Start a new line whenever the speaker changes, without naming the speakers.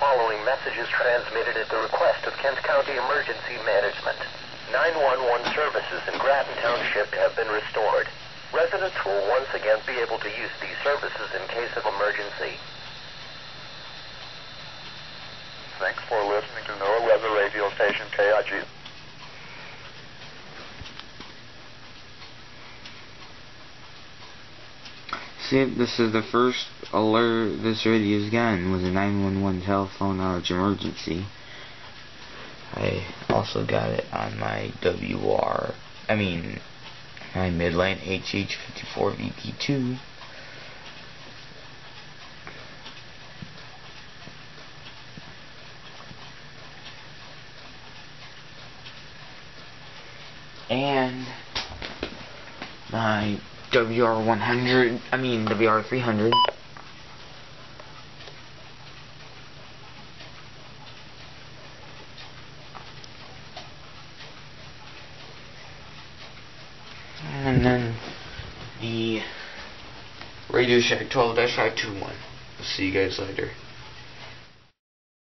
following message is transmitted at the request of Kent County Emergency Management. 911 services in Grattan Township have been restored. Residents will once again be able to use these services in case of emergency.
Thanks for listening to NOAA Weather Radio Station KIG.
See, this is the first alert this radio's gotten, was a 911 telephone outage emergency. I also got it on my my Midland HH54VP2. And my WR300. And then the Radio Shack 12-521. We'll see you guys later.